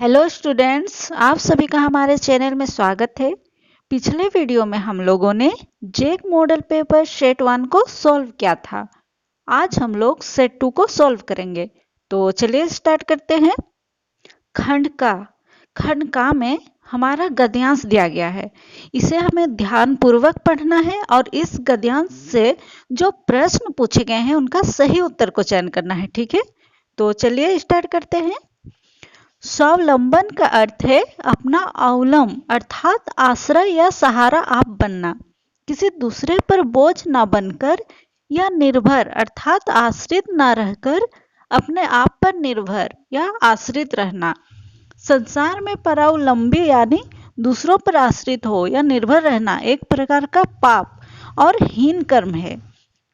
Hello students, आप सभी का हमारे चैनल में स्वागत है। पिछले वीडियो में हम लोगों ने जेक मॉडल पेपर सेट 1 को सॉल्व किया था। आज हम लोग सेट 2 को सॉल्व करेंगे। तो चलिए स्टार्ट करते हैं। खंड का में हमारा गद्यांश दिया गया है। इसे हमें ध्यान पूर्वक पढ़ना है और इस गद्यांश से जो प्रश्न पूछे गए हैं उनका सही उत्तर को चयन करना है। ठीक है, तो चलिए स्टार्ट करते हैं। स्वावलंबन का अर्थ है अपना अवलंब अर्थात आश्रय या सहारा आप बनना, किसी दूसरे पर बोझ ना बनकर या निर्भर अर्थात आश्रित ना रहकर अपने आप पर निर्भर या आश्रित रहना। संसार में परावलंबी यानी दूसरों पर आश्रित हो या निर्भर रहना एक प्रकार का पाप और हीन कर्म है।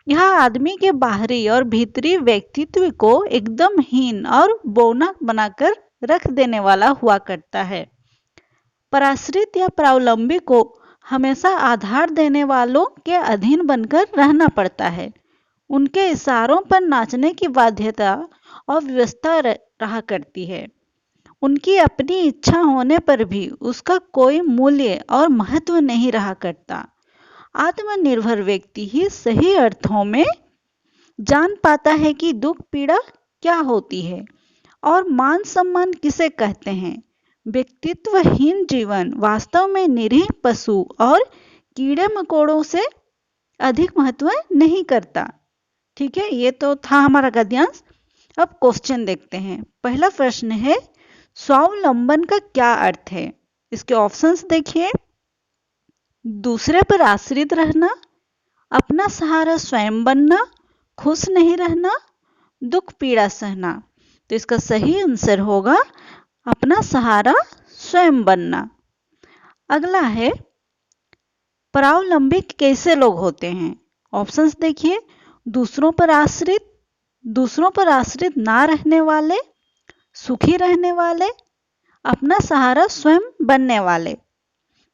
यह आदमी के बाहरी और भीतरी व्यक्तित्व को एकदम हीन और बौना बनाकर रख देने वाला हुआ करता है। पराश्रित या परावलंबी को हमेशा आधार देने वालों के अधीन बनकर रहना पड़ता है। उनके इशारों पर नाचने की बाध्यता और व्यवस्था रहा करती है। उनकी अपनी इच्छा होने पर भी उसका कोई मूल्य और महत्व नहीं रहा करता। आत्मनिर्भर व्यक्ति ही सही अर्थों में जान पाता है कि दुख पीड़ा क्या होती है और मान सम्मान किसे कहते हैं। व्यक्तित्वहीन जीवन वास्तव में निरीह पशु और कीड़े मकोड़ों से अधिक महत्व नहीं करता। ठीक है, ये तो था हमारा गद्यांश। अब क्वेश्चन देखते हैं। पहला प्रश्न है, स्वावलंबन का क्या अर्थ है? इसके ऑप्शंस देखिए। दूसरे पर आश्रित रहना, अपना सहारा स्वयं बनना, खुश नहीं रहना, दुख पीड़ा सहना। तो इसका सही आंसर होगा अपना सहारा स्वयं बनना। अगला है, परावलंबी कैसे लोग होते हैं? ऑप्शंस देखिए। दूसरों पर आश्रित ना रहने वाले, सुखी रहने वाले, अपना सहारा स्वयं बनने वाले।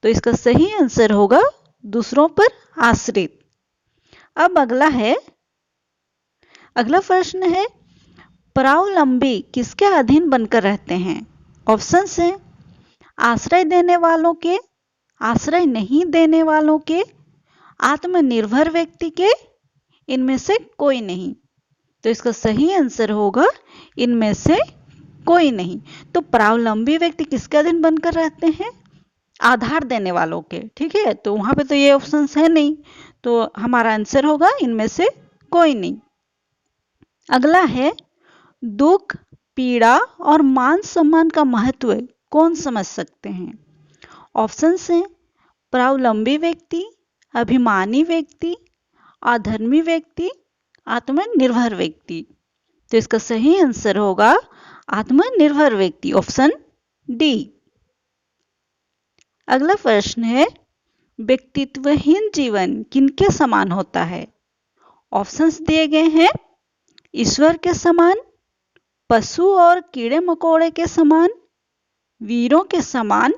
तो इसका सही आंसर होगा दूसरों पर आश्रित। अब अगला प्रश्न है, परावलंबी किसके अधीन बनकर रहते हैं? ऑप्शंस हैं, आश्रय देने वालों के, आश्रय नहीं देने वालों के, आत्मनिर्भर व्यक्ति के, इनमें से कोई नहीं। तो इसका सही आंसर होगा इनमें से कोई नहीं। तो परावलंबी व्यक्ति किसके अधीन बनकर रहते हैं? आधार देने वालों के। ठीक है, तो वहां पे तो ये ऑप्शंस है नहीं, तो हमारा आंसर होगा इनमें से कोई नहीं। अगला है, दुख पीड़ा और मान सम्मान का महत्व कौन समझ सकते हैं? ऑप्शंस हैं, परावलंबी व्यक्ति, अभिमानी व्यक्ति, अधर्मी व्यक्ति, आत्मनिर्भर व्यक्ति। तो इसका सही आंसर होगा आत्मनिर्भर व्यक्ति, ऑप्शन डी। अगला प्रश्न है, व्यक्तित्वहीन जीवन किनके समान होता है? ऑप्शंस दिए गए हैं, ईश्वर के समान, पशु और कीड़े मकोड़े के समान, वीरों के समान,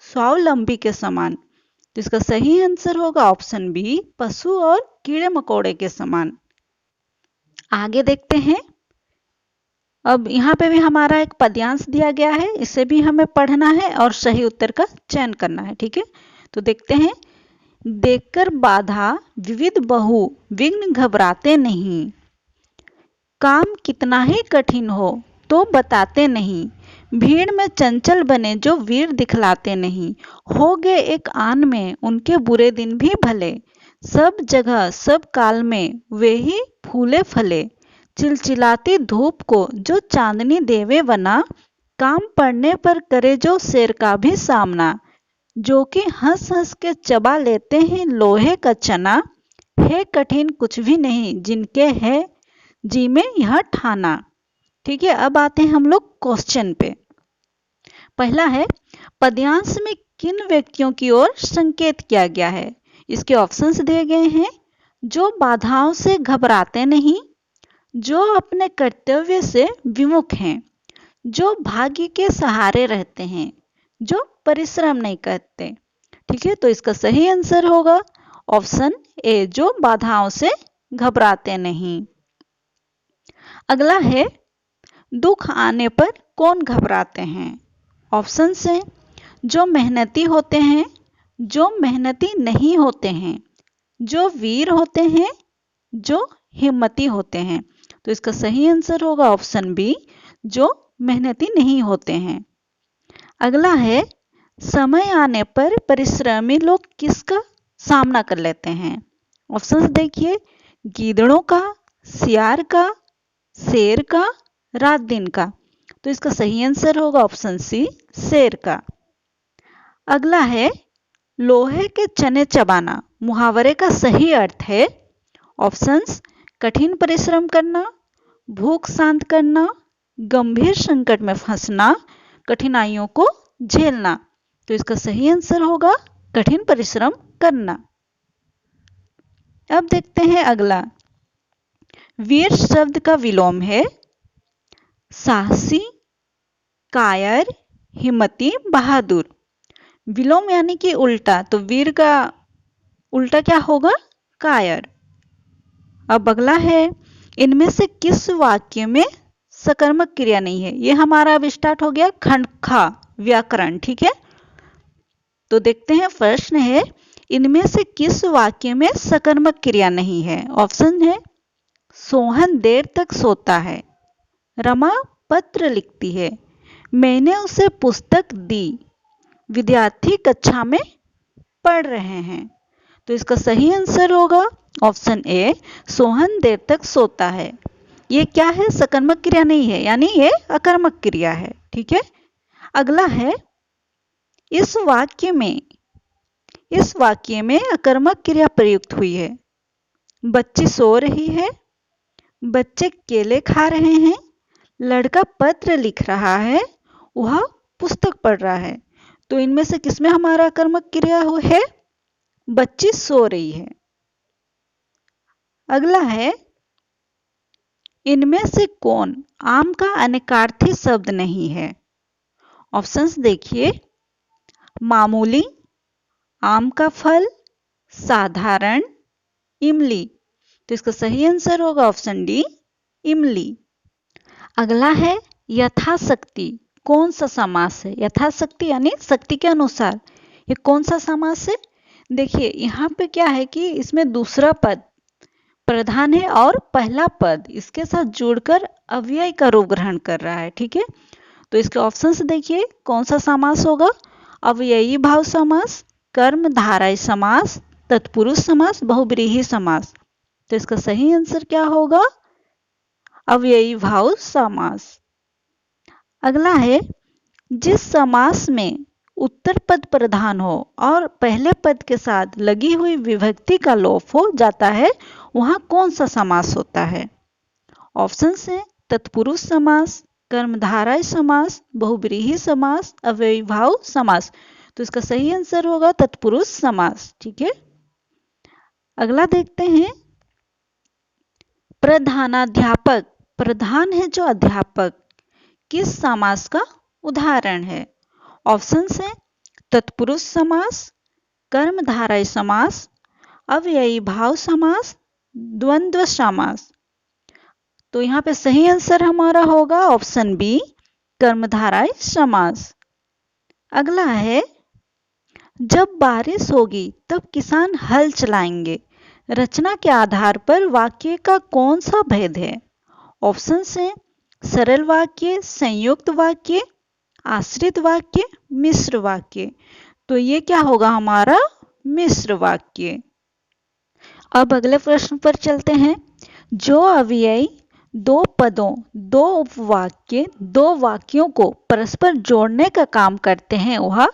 स्वावलंबी के समान। तो इसका सही आंसर होगा ऑप्शन बी, पशु और कीड़े मकोड़े के समान। आगे देखते हैं। अब यहाँ पे भी हमारा एक पद्यांश दिया गया है, इसे भी हमें पढ़ना है और सही उत्तर का चयन करना है। ठीक है, तो देखते हैं। देखकर बाधा विविध बहु विघ्न घबराते नहीं, काम कितना ही कठिन हो तो बताते नहीं, भीड़ में चंचल बने जो वीर दिखलाते नहीं, हो गए एक आन में उनके बुरे दिन भी भले, सब जगह सब काल में वे ही फूले फले, चिलचिलाती धूप को जो चांदनी देवे बना, काम पड़ने पर करे जो शेर का भी सामना, जो कि हंस हंस के चबा लेते हैं लोहे का चना, है कठिन कुछ भी नहीं जिनके है जी में यह ठाना। ठीक है, अब आते हैं हम लोग क्वेश्चन पे। पहला है, पद्यांश में किन व्यक्तियों की ओर संकेत किया गया है? इसके ऑप्शंस दिए गए हैं, जो बाधाओं से घबराते नहीं, जो अपने कर्तव्य से विमुख हैं, जो भाग्य के सहारे रहते हैं, जो परिश्रम नहीं करते। ठीक है, तो इसका सही आंसर होगा ऑप्शन ए, जो बाधाओं से घबराते नहीं। अगला है, दुख आने पर कौन घबराते हैं? ऑप्शन से जो मेहनती होते हैं, जो मेहनती नहीं होते हैं, जो वीर होते हैं, जो हिम्मती होते हैं। तो इसका सही आंसर होगा ऑप्शन बी, जो मेहनती नहीं होते हैं। अगला है, समय आने पर परिश्रमी लोग किसका सामना कर लेते हैं? ऑप्शंस देखिए, गीदड़ों का, सियार का, शेर का, रात दिन का। तो इसका सही आंसर होगा ऑप्शन सी, शेर का। अगला है, लोहे के चने चबाना मुहावरे का सही अर्थ है? ऑप्शंस, कठिन परिश्रम करना, भूख शांत करना, गंभीर संकट में फंसना, कठिनाइयों को झेलना। तो इसका सही आंसर होगा कठिन परिश्रम करना। अब देखते हैं अगला, वीर शब्द का विलोम है साहसी, कायर, हिम्मती, बहादुर। विलोम यानी कि उल्टा, तो वीर का उल्टा क्या होगा? कायर। अब अगला है, इनमें से किस वाक्य में सकर्मक क्रिया नहीं है? ये हमारा अब स्टार्ट हो गया खंड खा व्याकरण, ठीक है। तो देखते हैं, प्रश्न है, इनमें से किस वाक्य में सकर्मक क्रिया नहीं है? ऑप्शन है, सोहन देर तक सोता है, रमा पत्र लिखती है, मैंने उसे पुस्तक दी, विद्यार्थी कक्षा में पढ़ रहे हैं। तो इसका सही आंसर होगा ऑप्शन ए, सोहन देर तक सोता है। ये क्या है? सकर्मक क्रिया नहीं है, यानी ये अकर्मक क्रिया है, ठीक है। अगला है, इस वाक्य में अकर्मक क्रिया प्रयुक्त हुई है। बच्ची सो रही है, बच्चे केले खा रहे हैं, लड़का पत्र लिख रहा है, वह पुस्तक पढ़ रहा है। तो इनमें से किसमें हमारा कर्मक क्रिया है? बच्ची सो रही है। अगला है, इनमें से कौन आम का अनेकार्थी शब्द नहीं है? ऑप्शंस देखिए, मामूली, आम का फल, साधारण, इमली। तो इसका सही आंसर होगा ऑप्शन डी, इमली। अगला है, यथाशक्ति कौन सा समास है? यथाशक्ति यानी शक्ति के अनुसार, ये कौन सा समास है? देखिए यहाँ पे क्या है कि इसमें दूसरा पद प्रधान है और पहला पद इसके साथ जुड़कर अव्यय का रूप ग्रहण कर रहा है, ठीक है। तो इसके ऑप्शंस देखिए, कौन सा समास होगा? अव्ययी भाव समास, कर्म धाराई समास, तत्पुरुष समास, बहुब्रीहि समास। तो इसका सही आंसर क्या होगा? अव्ययी भाव समास। अगला है, जिस समास में उत्तर पद प्रधान हो और पहले पद के साथ लगी हुई विभक्ति का लोप हो जाता है, वहां कौन सा समास होता है? ऑप्शन है, तत्पुरुष समास, कर्मधारय समास, बहुब्रीहि समास, अव्ययी भाव समास। तो इसका सही आंसर होगा तत्पुरुष समास, ठीक है। अगला देखते हैं, प्रधानाध्यापक, प्रधान है जो अध्यापक, किस समास का उदाहरण है? ऑप्शन है, तत्पुरुष समास, कर्मधारय समास, अव्ययी भाव समास, द्वंद्व समास। तो यहाँ पे सही आंसर हमारा होगा ऑप्शन बी, कर्मधारय समास। अगला है, जब बारिश होगी तब किसान हल चलाएंगे, रचना के आधार पर वाक्य का कौन सा भेद है? ऑप्शन है, सरल वाक्य, संयुक्त वाक्य, आश्रित वाक्य, मिश्र वाक्य। तो ये क्या होगा हमारा? मिश्र वाक्य। अब अगले प्रश्न पर चलते हैं, जो अव्ययी दो पदों, दो उपवाक्य, दो वाक्यों को परस्पर जोड़ने का काम करते हैं, वह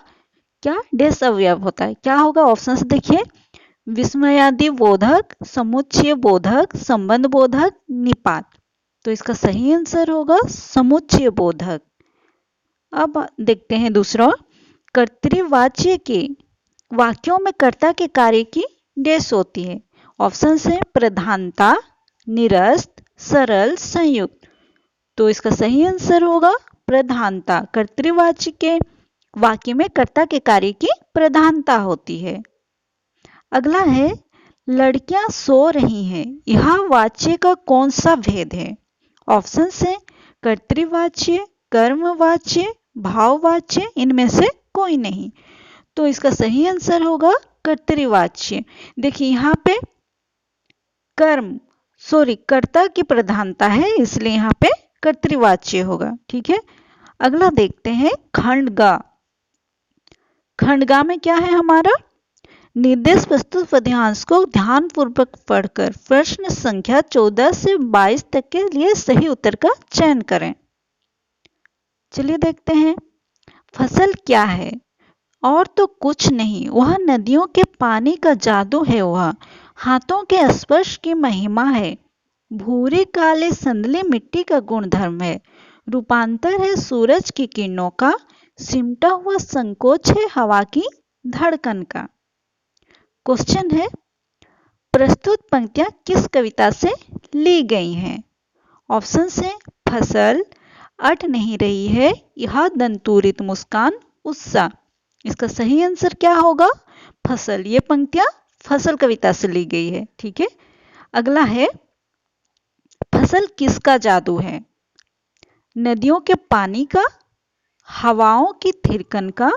क्या डेस अवयव होता है? क्या होगा? ऑप्शंस देखिए, विस्मयादि बोधक, समुच्चय बोधक, संबंध बोधक, निपात। तो इसका सही आंसर होगा समुच्चय बोधक। अब देखते हैं दूसरा, कर्तृवाच्य के वाक्यों में कर्ता के कार्य की डेस होती है। ऑप्शन है, प्रधानता, निरस्त, सरल, संयुक्त। तो इसका सही आंसर होगा प्रधानता। कर्तृवाच्य के वाक्य में कर्ता के कार्य की प्रधानता होती है। अगला है, लड़कियां सो रही हैं, यह वाच्य का कौन सा भेद है? ऑप्शन है, कर्तृवाच्य, कर्मवाच्य, भाववाच्य, इनमें से कोई नहीं। तो इसका सही आंसर होगा कर्तृवाच्य। देखिए यहाँ पे कर्ता की प्रधानता है, इसलिए यहाँ पे कर्तृवाच्य होगा। ठीक है, अगला देखते हैं खंडगा। खंडगा में क्या है हमारा, निर्देश प्रस्तुत पद्यांश को ध्यानपूर्वक पढ़कर प्रश्न संख्या 14 से 22 तक के लिए सही उत्तर का चयन करें। चलिए देखते हैं। फसल क्या है, और तो कुछ नहीं, वह नदियों के पानी का जादू है, वह हाथों के स्पर्श की महिमा है, भूरे काले संदली मिट्टी का गुणधर्म है, रूपांतर है सूरज की किरणों का, सिमटा हुआ संकोच है हवा की धड़कन का। क्वेश्चन है, प्रस्तुत पंक्तियां किस कविता से ली गई हैं? ऑप्शन है फसल, अट नहीं रही है, यह दंतुरित मुस्कान, उत्साह। इसका सही आंसर क्या होगा, फसल। ये पंक्तियां फसल कविता से ली गई है। ठीक है, अगला है फसल किसका जादू है? नदियों के पानी का, हवाओं की थिरकन का,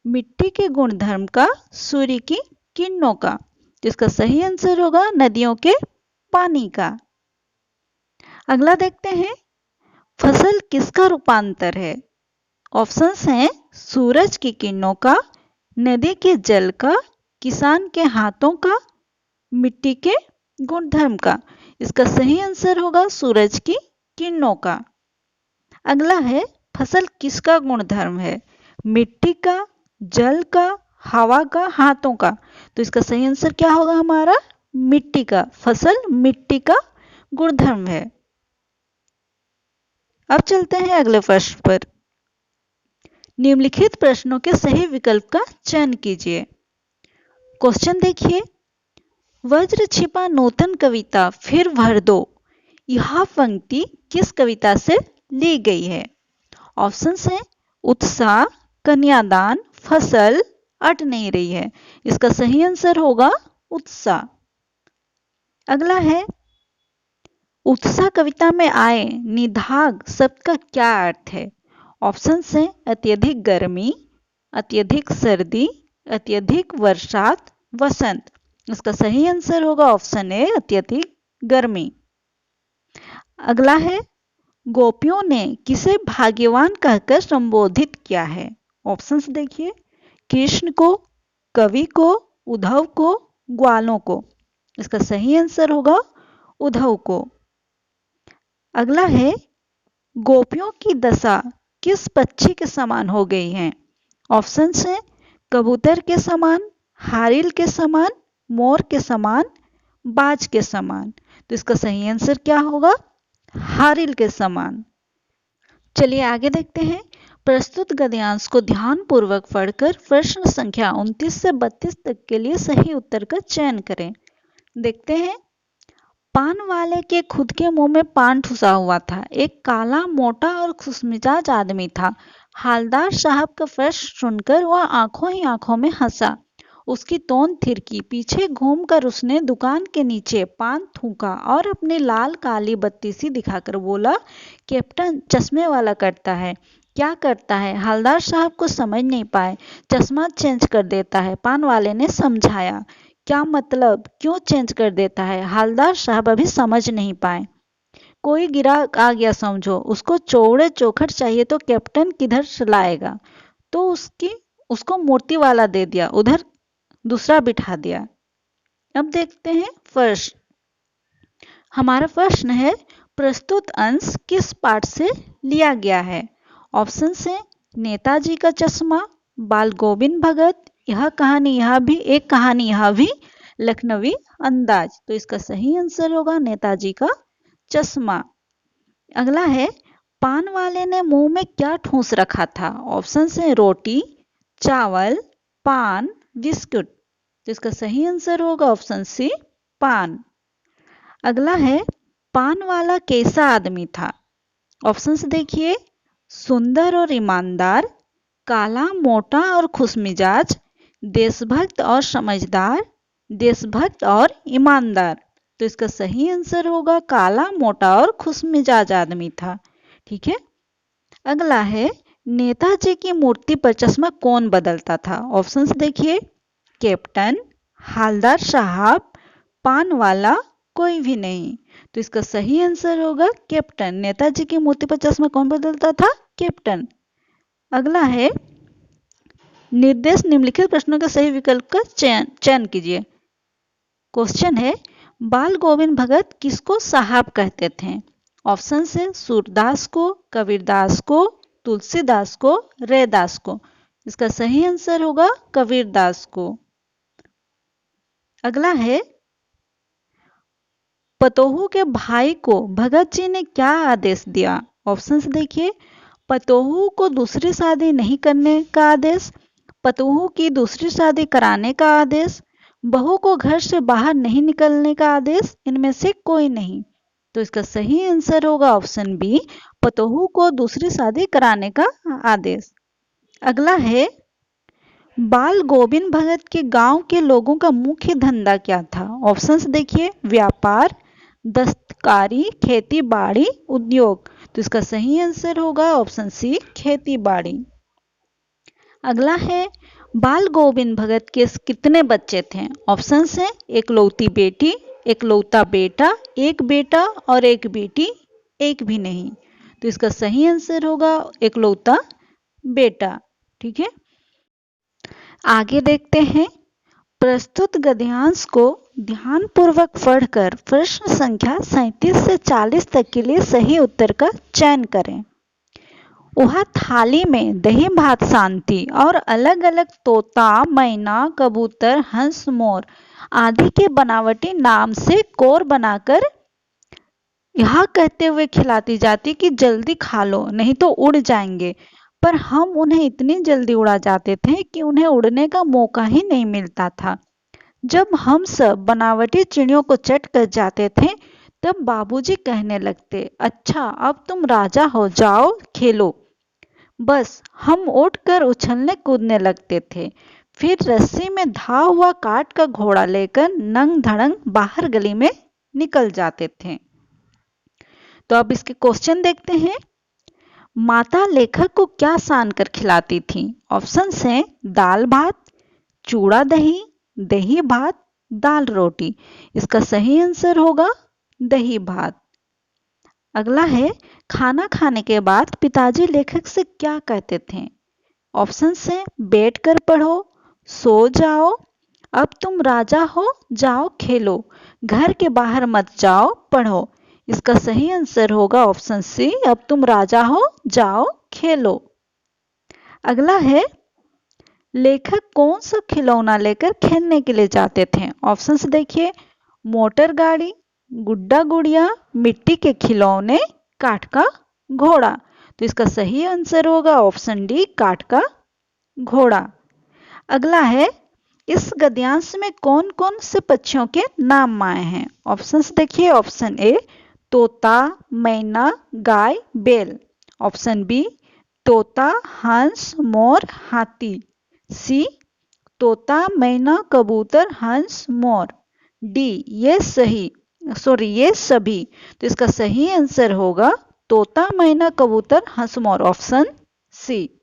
मिट्टी के गुणधर्म का, सूर्य की किरणों का। इसका सही आंसर होगा नदियों के पानी का। अगला देखते हैं, फसल किसका रूपांतर है? ऑप्शंस हैं सूरज की किरणों का, नदी के जल का, किसान के हाथों का, मिट्टी के गुणधर्म का। इसका सही आंसर होगा सूरज की किरणों का। अगला है फसल किसका गुणधर्म है? मिट्टी का, जल का, हवा का, हाथों का। तो इसका सही आंसर क्या होगा हमारा, मिट्टी का। फसल मिट्टी का गुणधर्म है। अब चलते हैं अगले प्रश्न पर। निम्नलिखित प्रश्नों के सही विकल्प का चयन कीजिए। क्वेश्चन देखिए, वज्र छिपा नूतन कविता फिर भर दो, यह पंक्ति किस कविता से ली गई है? ऑप्शन है उत्साह, कन्यादान, फसल, अट नहीं रही है। इसका सही आंसर होगा उत्साह। अगला है, उत्साह कविता में आए निधाग शब्द का क्या अर्थ है? ऑप्शन है अत्यधिक गर्मी, अत्यधिक सर्दी, अत्यधिक वर्षात, वसंत। इसका सही आंसर होगा ऑप्शन ए अत्यधिक गर्मी। अगला है, गोपियों ने किसे भाग्यवान कहकर संबोधित किया है? ऑप्शंस देखिए, कृष्ण को, कवि को, उद्धव को, ग्वालों को। इसका सही आंसर होगा उद्धव को। अगला है, गोपियों की दशा किस पक्षी के समान हो गई है? ऑप्शंस हैं कबूतर के समान, हारिल के समान, मोर के समान, बाज के समान। तो इसका सही आंसर क्या होगा, हारिल के समान। चलिए आगे देखते हैं। प्रस्तुत गद्यांश को ध्यानपूर्वक पढ़कर प्रश्न संख्या 29 से 32 तक के लिए सही उत्तर का चयन करें। देखते हैं। पान वाले के खुद के मुंह में पान ठुसा हुआ था। एक काला, मोटा और खुशमिजाज आदमी था। हालदार साहब का प्रश्न सुनकर वह आंखों ही आंखों में हंसा। उसकी तोंद थिरकी। पीछे घूमकर उसने दुकान के नीचे पान थूका और अपनी लाल काली बत्ती सी दिखाकर बोला, कैप्टन चश्मे वाला करता है। क्या करता है? हालदार साहब को समझ नहीं पाए। चश्मा चेंज कर देता है, पान वाले ने समझाया। क्या मतलब, क्यों चेंज कर देता है? हालदार साहब अभी समझ नहीं पाए। कोई गिराक आ गया समझो, उसको चौड़े चौखट चाहिए तो कैप्टन किधर से लाएगा? तो उसको मूर्ति वाला दे दिया, उधर दूसरा बिठा दिया। अब देखते हैं प्रश्न। हमारा प्रश्न है, प्रस्तुत अंश किस पाठ से लिया गया है? ऑप्शन है नेताजी का चश्मा, बाल गोविंद भगत, यह कहानी यह भी लखनवी अंदाज। तो इसका सही आंसर होगा नेताजी का चश्मा। अगला है, पान वाले ने मुंह में क्या ठूंस रखा था? ऑप्शन है रोटी, चावल, पान, बिस्कुट। तो इसका सही आंसर होगा ऑप्शन सी, पान। अगला है, पान वाला कैसा आदमी था? ऑप्शंस देखिए, सुंदर और ईमानदार, काला, मोटा और खुशमिजाज, देशभक्त और समझदार, देशभक्त और ईमानदार। तो इसका सही आंसर होगा काला, मोटा और खुशमिजाज आदमी था। ठीक है। अगला है, नेताजी की मूर्ति पर चश्मा कौन बदलता था? ऑप्शंस देखिए, कैप्टन, हालदार साहब, पान वाला, कोई भी नहीं। तो इसका सही आंसर होगा कैप्टन। नेताजी की मूर्ति पर चश्मा कौन बदलता था? कैप्टन। अगला है, निर्देश निम्नलिखित प्रश्नों के सही विकल्प का चयन कीजिए। क्वेश्चन है, बाल गोविंद भगत किसको साहब कहते थे? ऑप्शन है सूरदास को, कबीरदास को, तुलसीदास को, रैदास को। इसका सही आंसर होगा कबीरदास को। अगला है, पतोहू के भाई को भगत जी ने क्या आदेश दिया? ऑप्शंस देखिए, पतोहू को दूसरी शादी नहीं करने का आदेश, पतोहू की दूसरी शादी कराने का आदेश, बहू को घर से बाहर नहीं निकलने का आदेश, इनमें से कोई नहीं। तो इसका सही आंसर होगा ऑप्शन बी, पतोहू को दूसरी शादी कराने का आदेश। अगला है, बाल गोविंद भगत के गांव के लोगों का मुख्य धंधा क्या था? ऑप्शंस देखिए, व्यापार, दस्तकारी, खेती बाड़ी, उद्योग। तो इसका सही आंसर होगा ऑप्शन सी, खेती बाड़ी। अगला है, बाल गोविंद भगत के कितने बच्चे थे? ऑप्शंस हैं, एकलौती बेटी, एकलौता बेटा, एक बेटा और एक बेटी, एक भी नहीं। तो इसका सही आंसर होगा एकलौता बेटा। ठीक है, आगे देखते हैं। प्रस्तुत गद्यांश को ध्यानपूर्वक पढ़कर प्रश्न संख्या 37 से 40 तक के लिए सही उत्तर का चयन करें। वह थाली में दही भात शांति और अलग अलग तोता, मैना, कबूतर, हंस, मोर आदि के बनावटी नाम से कोर बनाकर यह कहते हुए खिलाती जाती कि जल्दी खा लो नहीं तो उड़ जाएंगे, पर हम उन्हें इतनी जल्दी उड़ा जाते थे कि उन्हें उड़ने का मौका ही नहीं मिलता था। जब हम सब बनावटी चिड़ियों को चट कर जाते थे तब बाबूजी कहने लगते, अच्छा अब तुम राजा हो जाओ, खेलो। बस हम उठकर उछलने कूदने लगते थे, फिर रस्सी में धा हुआ काठ का घोड़ा लेकर नंग धड़ंग बाहर गली में निकल जाते थे। तो अब इसके क्वेश्चन देखते हैं। माता लेखक को क्या सान कर खिलाती थी? ऑप्शंस हैं, दाल भात, चूड़ा दही, दही भात, दाल रोटी। इसका सही आंसर होगा दही भात। अगला है, खाना खाने के बाद पिताजी लेखक से क्या कहते थे? ऑप्शंस हैं, बैठ कर पढ़ो, सो जाओ, अब तुम राजा हो, जाओ खेलो, घर के बाहर मत जाओ, पढ़ो। इसका सही आंसर होगा ऑप्शन सी, अब तुम राजा हो, जाओ खेलो। अगला है, लेखक कौन सा खिलौना लेकर खेलने के लिए जाते थे? ऑप्शंस देखिए, मोटर गाड़ी, गुड्डा गुड़िया, मिट्टी के खिलौने, काठ का घोड़ा। तो इसका सही आंसर होगा ऑप्शन डी, काठ का घोड़ा। अगला है, इस गद्यांश में कौन कौन से पक्षियों के नाम आए हैं? ऑप्शंस देखिए, ऑप्शन ए तोता, मैना, गाय, बैल, ऑप्शन बी तोता, हंस, मोर, हाथी, सी तोता, मैना, कबूतर, हंस, मोर, डी ये सभी। तो इसका सही आंसर होगा तोता, मैना, कबूतर, हंस, मोर, ऑप्शन सी।